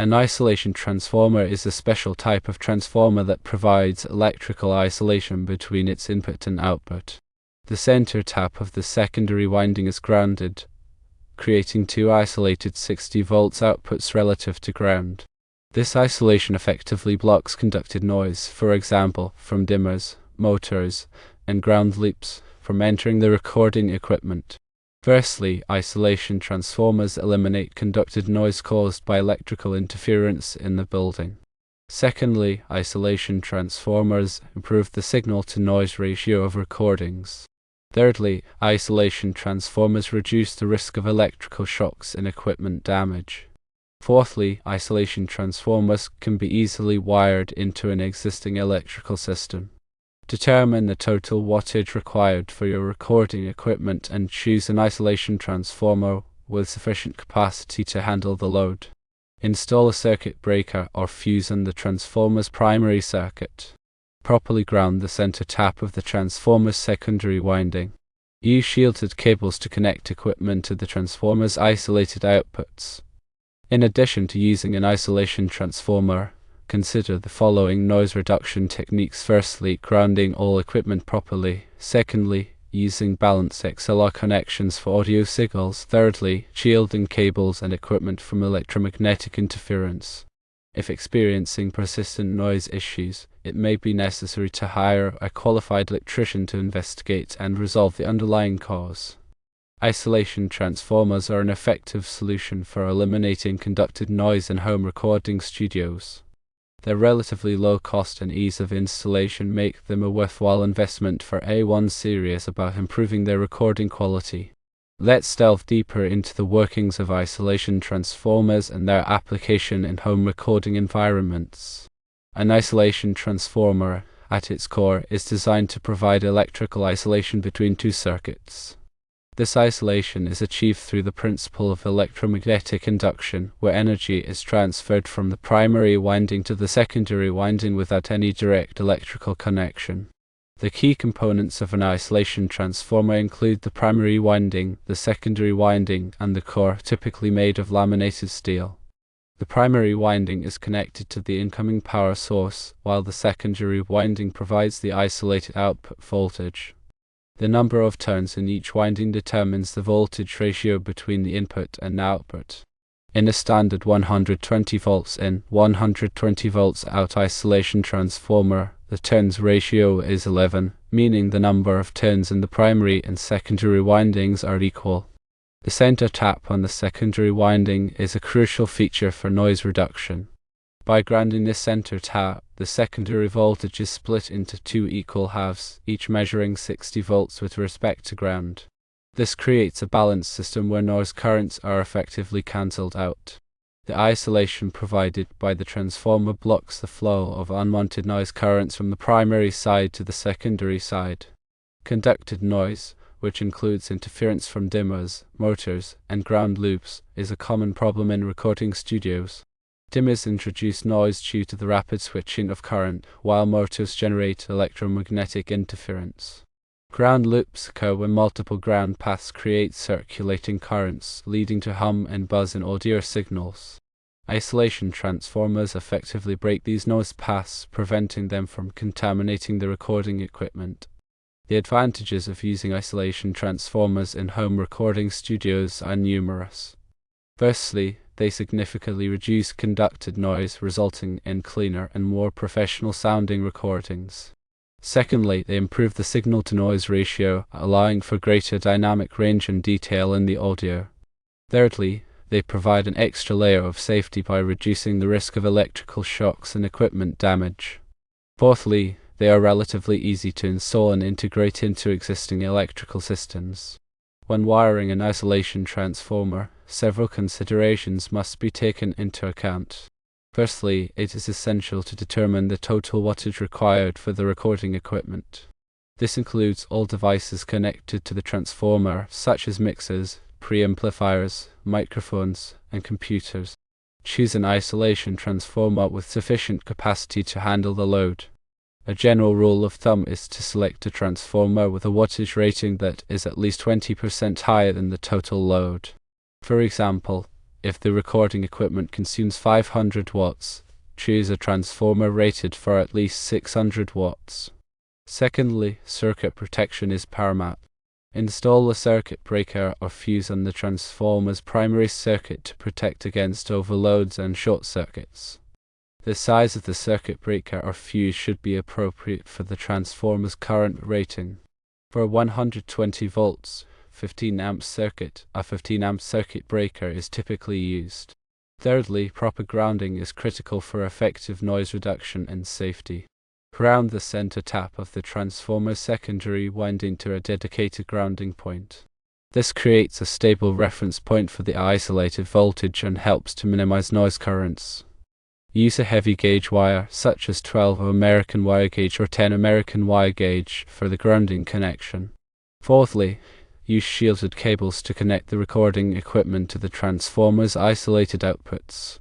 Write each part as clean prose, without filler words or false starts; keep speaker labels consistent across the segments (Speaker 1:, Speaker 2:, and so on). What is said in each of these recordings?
Speaker 1: An isolation transformer is a special type of transformer that provides electrical isolation between its input and output. The center tap of the secondary winding is grounded, creating two isolated 60 volts outputs relative to ground. This isolation effectively blocks conducted noise, for example, from dimmers, motors, and ground loops, from entering the recording equipment. Firstly, isolation transformers eliminate conducted noise caused by electrical interference in the building. Secondly, isolation transformers improve the signal-to-noise ratio of recordings. Thirdly, isolation transformers reduce the risk of electrical shocks and equipment damage. Fourthly, isolation transformers can be easily wired into an existing electrical system. Determine the total wattage required for your recording equipment and choose an isolation transformer with sufficient capacity to handle the load. Install a circuit breaker or fuse in the transformer's primary circuit. Properly ground the center tap of the transformer's secondary winding. Use shielded cables to connect equipment to the transformer's isolated outputs. In addition to using an isolation transformer, consider the following noise reduction techniques. Firstly, grounding all equipment properly. Secondly, using balanced XLR connections for audio signals. Thirdly, shielding cables and equipment from electromagnetic interference. If experiencing persistent noise issues, it may be necessary to hire a qualified electrician to investigate and resolve the underlying cause. Isolation transformers are an effective solution for eliminating conducted noise in home recording studios. Their relatively low cost and ease of installation make them a worthwhile investment for anyone serious about improving their recording quality. Let's delve deeper into the workings of isolation transformers and their application in home recording environments. An isolation transformer, at its core, is designed to provide electrical isolation between two circuits. This isolation is achieved through the principle of electromagnetic induction, where energy is transferred from the primary winding to the secondary winding without any direct electrical connection. The key components of an isolation transformer include the primary winding, the secondary winding, and the core, typically made of laminated steel. The primary winding is connected to the incoming power source, while the secondary winding provides the isolated output voltage. The number of turns in each winding determines the voltage ratio between the input and output. In a standard 120 volts in, 120 volts out isolation transformer, the turns ratio is 11, meaning the number of turns in the primary and secondary windings are equal. The center tap on the secondary winding is a crucial feature for noise reduction. By grounding this center tap, the secondary voltage is split into two equal halves, each measuring 60 volts with respect to ground. This creates a balanced system where noise currents are effectively cancelled out. The isolation provided by the transformer blocks the flow of unwanted noise currents from the primary side to the secondary side. Conducted noise, which includes interference from dimmers, motors, and ground loops, is a common problem in recording studios. Dimmers introduce noise due to the rapid switching of current, while motors generate electromagnetic interference. Ground loops occur when multiple ground paths create circulating currents, leading to hum and buzz in audio signals. Isolation transformers effectively break these noise paths, preventing them from contaminating the recording equipment. The advantages of using isolation transformers in home recording studios are numerous. Firstly, they significantly reduce conducted noise, resulting in cleaner and more professional-sounding recordings. Secondly, they improve the signal-to-noise ratio, allowing for greater dynamic range and detail in the audio. Thirdly, they provide an extra layer of safety by reducing the risk of electrical shocks and equipment damage. Fourthly, they are relatively easy to install and integrate into existing electrical systems. When wiring an isolation transformer, several considerations must be taken into account. Firstly, it is essential to determine the total wattage required for the recording equipment. This includes all devices connected to the transformer, such as mixers, preamplifiers, microphones, and computers. Choose an isolation transformer with sufficient capacity to handle the load. A general rule of thumb is to select a transformer with a wattage rating that is at least 20% higher than the total load. For example, if the recording equipment consumes 500 watts, choose a transformer rated for at least 600 watts. Secondly, circuit protection is paramount. Install a circuit breaker or fuse on the transformer's primary circuit to protect against overloads and short circuits. The size of the circuit breaker or fuse should be appropriate for the transformer's current rating. For a 120 volts, 15 amp circuit, a 15 amp circuit breaker is typically used. Thirdly, proper grounding is critical for effective noise reduction and safety. Ground the center tap of the transformer's secondary winding to a dedicated grounding point. This creates a stable reference point for the isolated voltage and helps to minimize noise currents. Use a heavy gauge wire, such as 12 American wire gauge or 10 American wire gauge, for the grounding connection. Fourthly, use shielded cables to connect the recording equipment to the transformer's isolated outputs.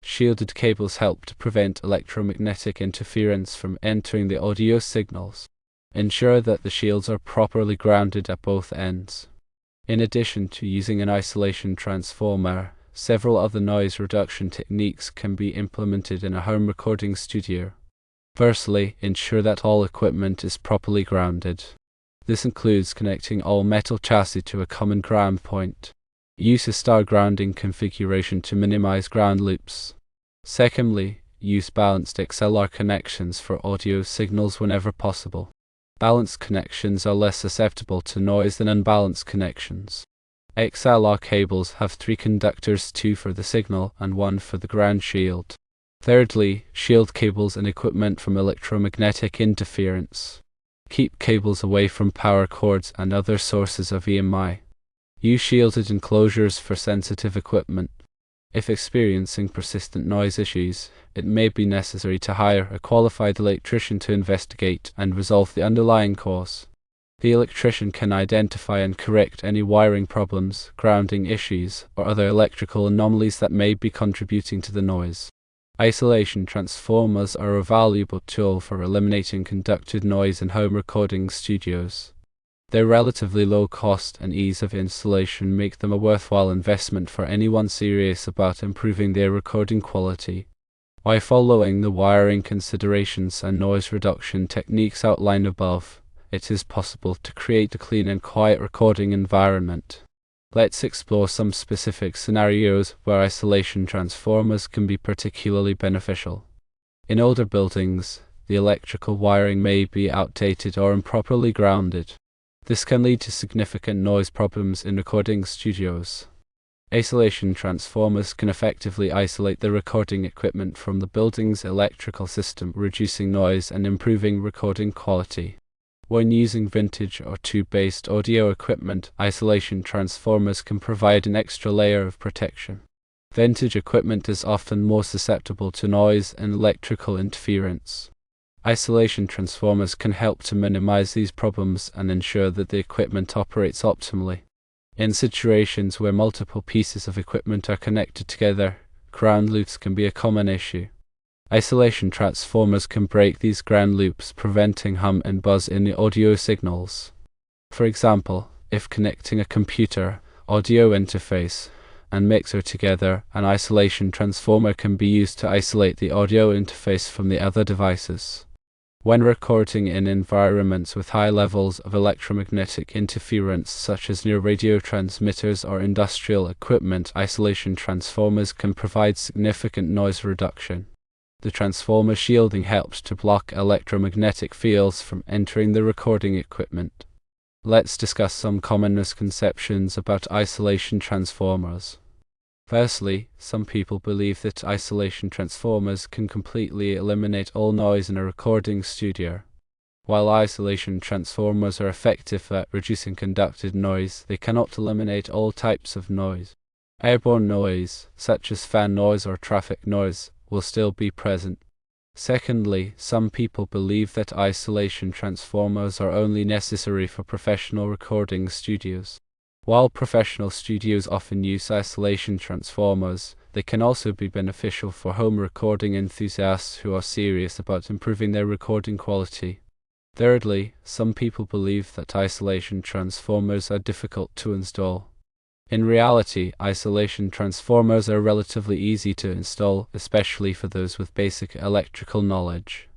Speaker 1: Shielded cables help to prevent electromagnetic interference from entering the audio signals. Ensure that the shields are properly grounded at both ends. In addition to using an isolation transformer, several other noise reduction techniques can be implemented in a home recording studio. Firstly, ensure that all equipment is properly grounded. This includes connecting all metal chassis to a common ground point. Use a star grounding configuration to minimize ground loops. Secondly, use balanced XLR connections for audio signals whenever possible. Balanced connections are less susceptible to noise than unbalanced connections. XLR cables have 3 conductors, 2 for the signal and 1 for the ground shield. Thirdly, shield cables and equipment from electromagnetic interference. Keep cables away from power cords and other sources of EMI. Use shielded enclosures for sensitive equipment. If experiencing persistent noise issues, it may be necessary to hire a qualified electrician to investigate and resolve the underlying cause. The electrician can identify and correct any wiring problems, grounding issues, or other electrical anomalies that may be contributing to the noise. Isolation transformers are a valuable tool for eliminating conducted noise in home recording studios. Their relatively low cost and ease of installation make them a worthwhile investment for anyone serious about improving their recording quality. By following the wiring considerations and noise reduction techniques outlined above, it is possible to create a clean and quiet recording environment. Let's explore some specific scenarios where isolation transformers can be particularly beneficial. In older buildings, the electrical wiring may be outdated or improperly grounded. This can lead to significant noise problems in recording studios. Isolation transformers can effectively isolate the recording equipment from the building's electrical system, reducing noise and improving recording quality. When using vintage or tube-based audio equipment, isolation transformers can provide an extra layer of protection. Vintage equipment is often more susceptible to noise and electrical interference. Isolation transformers can help to minimize these problems and ensure that the equipment operates optimally. In situations where multiple pieces of equipment are connected together, ground loops can be a common issue. Isolation transformers can break these ground loops, preventing hum and buzz in the audio signals. For example, if connecting a computer, audio interface, and mixer together, an isolation transformer can be used to isolate the audio interface from the other devices. When recording in environments with high levels of electromagnetic interference, such as near radio transmitters or industrial equipment, isolation transformers can provide significant noise reduction. The transformer shielding helps to block electromagnetic fields from entering the recording equipment. Let's discuss some common misconceptions about isolation transformers. Firstly, some people believe that isolation transformers can completely eliminate all noise in a recording studio. While isolation transformers are effective at reducing conducted noise, they cannot eliminate all types of noise. Airborne noise, such as fan noise or traffic noise, will still be present. Secondly, some people believe that isolation transformers are only necessary for professional recording studios. While professional studios often use isolation transformers, they can also be beneficial for home recording enthusiasts who are serious about improving their recording quality. Thirdly, some people believe that isolation transformers are difficult to install. In reality, isolation transformers are relatively easy to install, especially for those with basic electrical knowledge.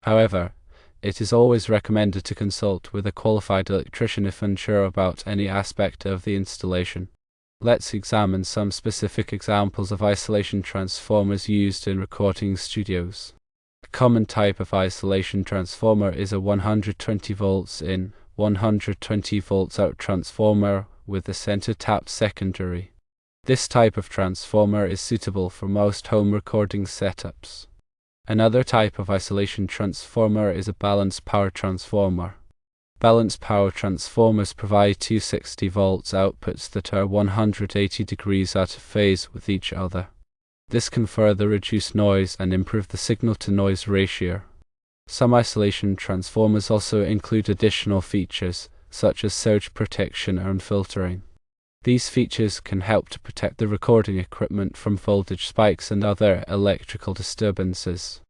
Speaker 1: However, it is always recommended to consult with a qualified electrician if unsure about any aspect of the installation. Let's examine some specific examples of isolation transformers used in recording studios. A common type of isolation transformer is a 120 volts in, 120 volts out transformer with a center tapped secondary. This type of transformer is suitable for most home recording setups. Another type of isolation transformer is a balanced power transformer. Balanced power transformers provide 260 volts outputs that are 180 degrees out of phase with each other. This can further reduce noise and improve the signal-to-noise ratio. Some isolation transformers also include additional features, such as surge protection and filtering. These features can help to protect the recording equipment from voltage spikes and other electrical disturbances.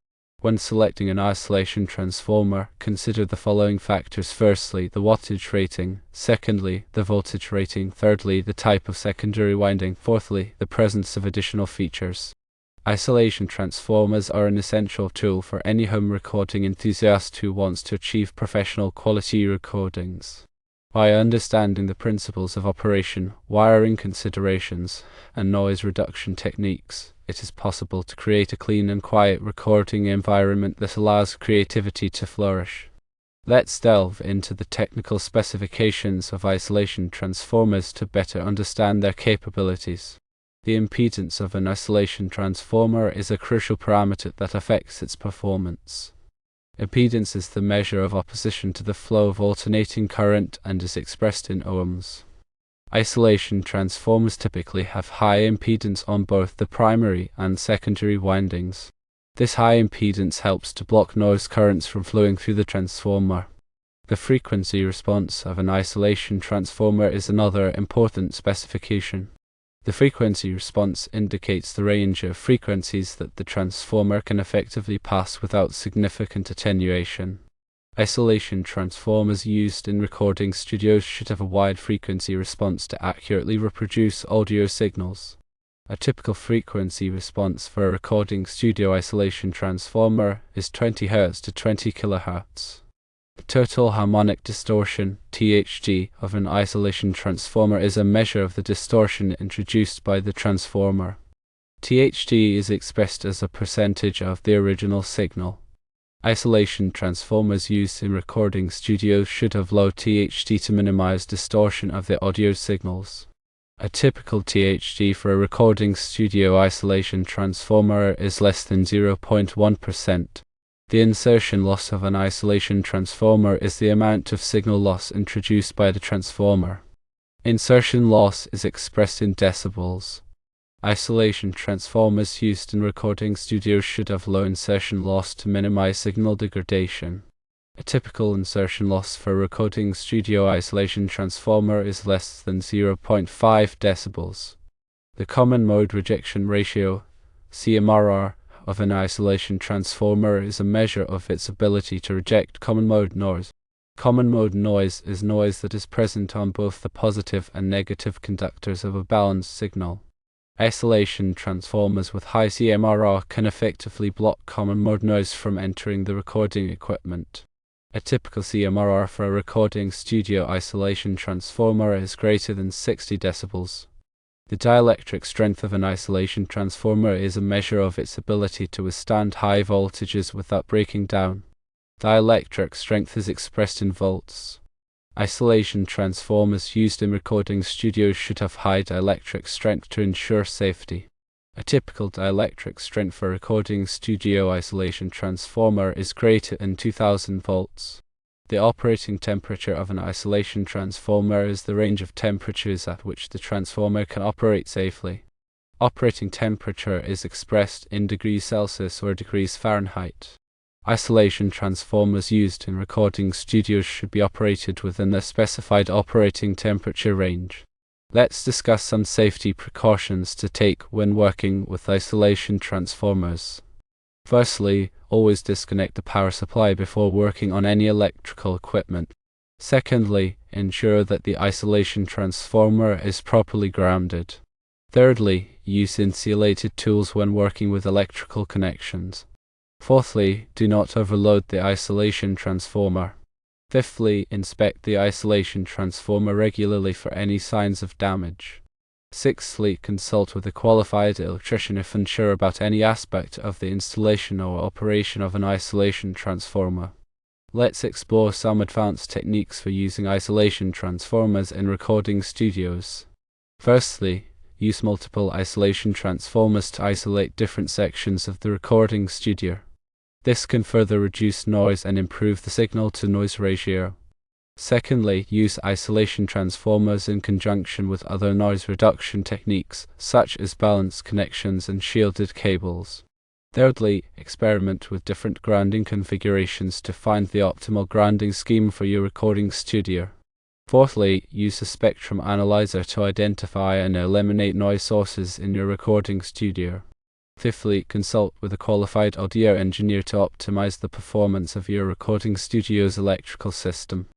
Speaker 1: When selecting an isolation transformer, consider the following factors. Firstly, the wattage rating. Secondly, the voltage rating. Thirdly, the type of secondary winding. Fourthly, the presence of additional features. Isolation transformers are an essential tool for any home recording enthusiast who wants to achieve professional quality recordings. By understanding the principles of operation, wiring considerations, and noise reduction techniques, it is possible to create a clean and quiet recording environment that allows creativity to flourish. Let's delve into the technical specifications of isolation transformers to better understand their capabilities. The impedance of an isolation transformer is a crucial parameter that affects its performance. Impedance is the measure of opposition to the flow of alternating current and is expressed in ohms. Isolation transformers typically have high impedance on both the primary and secondary windings. This high impedance helps to block noise currents from flowing through the transformer. The frequency response of an isolation transformer is another important specification. The frequency response indicates the range of frequencies that the transformer can effectively pass without significant attenuation. Isolation transformers used in recording studios should have a wide frequency response to accurately reproduce audio signals. A typical frequency response for a recording studio isolation transformer is 20 Hz to 20 kHz. The total harmonic distortion, THD, of an isolation transformer is a measure of the distortion introduced by the transformer. THD is expressed as a percentage of the original signal. Isolation transformers used in recording studios should have low THD to minimize distortion of the audio signals. A typical THD for a recording studio isolation transformer is less than 0.1%. The insertion loss of an isolation transformer is the amount of signal loss introduced by the transformer. Insertion loss is expressed in decibels. Isolation transformers used in recording studios should have low insertion loss to minimize signal degradation. A typical insertion loss for a recording studio isolation transformer is less than 0.5 decibels. The common mode rejection ratio, CMRR, of an isolation transformer is a measure of its ability to reject common mode noise. Common mode noise is noise that is present on both the positive and negative conductors of a balanced signal. Isolation transformers with high CMRR can effectively block common mode noise from entering the recording equipment. A typical CMRR for a recording studio isolation transformer is greater than 60 decibels. The dielectric strength of an isolation transformer is a measure of its ability to withstand high voltages without breaking down. Dielectric strength is expressed in volts. Isolation transformers used in recording studios should have high dielectric strength to ensure safety. A typical dielectric strength for a recording studio isolation transformer is greater than 2000 volts. The operating temperature of an isolation transformer is the range of temperatures at which the transformer can operate safely. Operating temperature is expressed in degrees Celsius or degrees Fahrenheit. Isolation transformers used in recording studios should be operated within the specified operating temperature range. Let's discuss some safety precautions to take when working with isolation transformers. Firstly, always disconnect the power supply before working on any electrical equipment. Secondly, ensure that the isolation transformer is properly grounded. Thirdly, use insulated tools when working with electrical connections. Fourthly, do not overload the isolation transformer. Fifthly, inspect the isolation transformer regularly for any signs of damage. Sixthly, consult with a qualified electrician if unsure about any aspect of the installation or operation of an isolation transformer. Let's explore some advanced techniques for using isolation transformers in recording studios. Firstly, use multiple isolation transformers to isolate different sections of the recording studio. This can further reduce noise and improve the signal-to-noise ratio. Secondly, use isolation transformers in conjunction with other noise reduction techniques, such as balanced connections and shielded cables. Thirdly, experiment with different grounding configurations to find the optimal grounding scheme for your recording studio. Fourthly, use a spectrum analyzer to identify and eliminate noise sources in your recording studio. Fifthly, consult with a qualified audio engineer to optimize the performance of your recording studio's electrical system.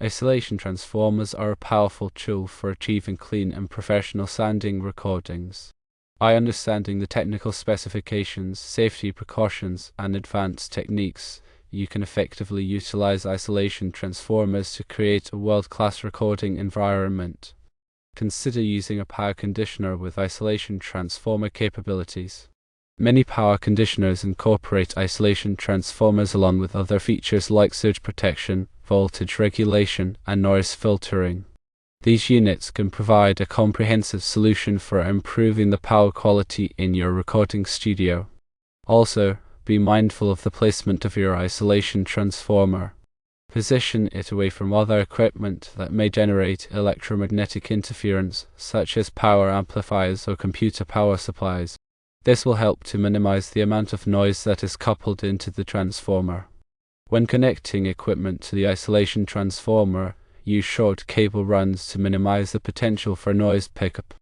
Speaker 1: Isolation transformers are a powerful tool for achieving clean and professional sounding recordings. By understanding the technical specifications, safety precautions, and advanced techniques, you can effectively utilize isolation transformers to create a world-class recording environment. Consider using a power conditioner with isolation transformer capabilities. Many power conditioners incorporate isolation transformers along with other features like surge protection, voltage regulation, and noise filtering. These units can provide a comprehensive solution for improving the power quality in your recording studio. Also, be mindful of the placement of your isolation transformer. Position it away from other equipment that may generate electromagnetic interference, such as power amplifiers or computer power supplies. This will help to minimize the amount of noise that is coupled into the transformer. When connecting equipment to the isolation transformer, use short cable runs to minimize the potential for noise pickup.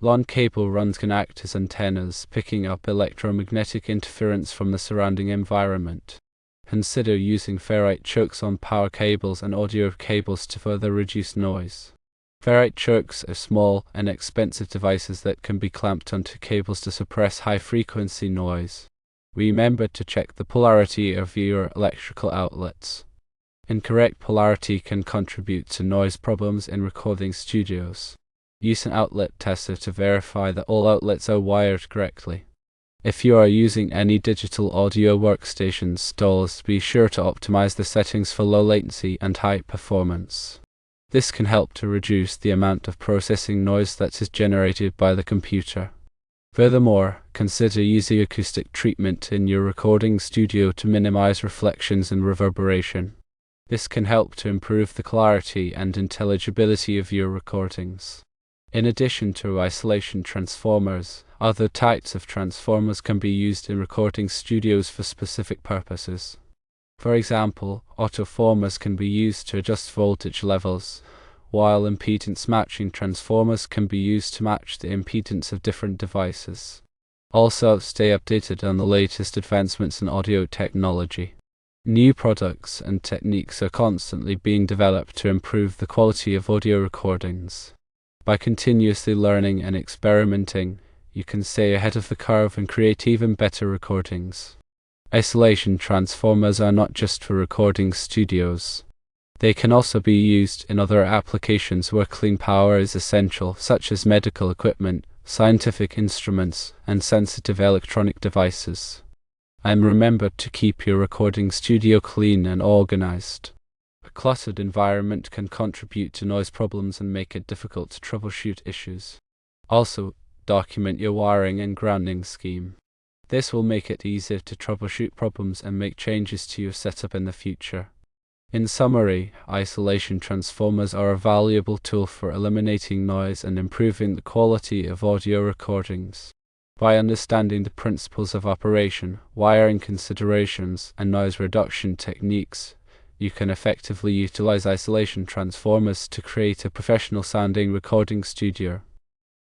Speaker 1: Long cable runs can act as antennas, picking up electromagnetic interference from the surrounding environment. Consider using ferrite chokes on power cables and audio cables to further reduce noise. Ferrite chokes are small and expensive devices that can be clamped onto cables to suppress high-frequency noise. Remember to check the polarity of your electrical outlets. Incorrect polarity can contribute to noise problems in recording studios. Use an outlet tester to verify that all outlets are wired correctly. If you are using any digital audio workstation installs, be sure to optimize the settings for low latency and high performance. This can help to reduce the amount of processing noise that is generated by the computer. Furthermore, consider using acoustic treatment in your recording studio to minimize reflections and reverberation. This can help to improve the clarity and intelligibility of your recordings. In addition to isolation transformers, other types of transformers can be used in recording studios for specific purposes. For example, autoformers can be used to adjust voltage levels, while impedance matching transformers can be used to match the impedance of different devices. Also, stay updated on the latest advancements in audio technology. New products and techniques are constantly being developed to improve the quality of audio recordings. By continuously learning and experimenting, you can stay ahead of the curve and create even better recordings. Isolation transformers are not just for recording studios. They can also be used in other applications where clean power is essential, such as medical equipment, scientific instruments, and sensitive electronic devices. And remember to keep your recording studio clean and organized. A cluttered environment can contribute to noise problems and make it difficult to troubleshoot issues. Also, document your wiring and grounding scheme. This will make it easier to troubleshoot problems and make changes to your setup in the future. In summary, isolation transformers are a valuable tool for eliminating noise and improving the quality of audio recordings. By understanding the principles of operation, wiring considerations, and noise reduction techniques, you can effectively utilize isolation transformers to create a professional sounding recording studio.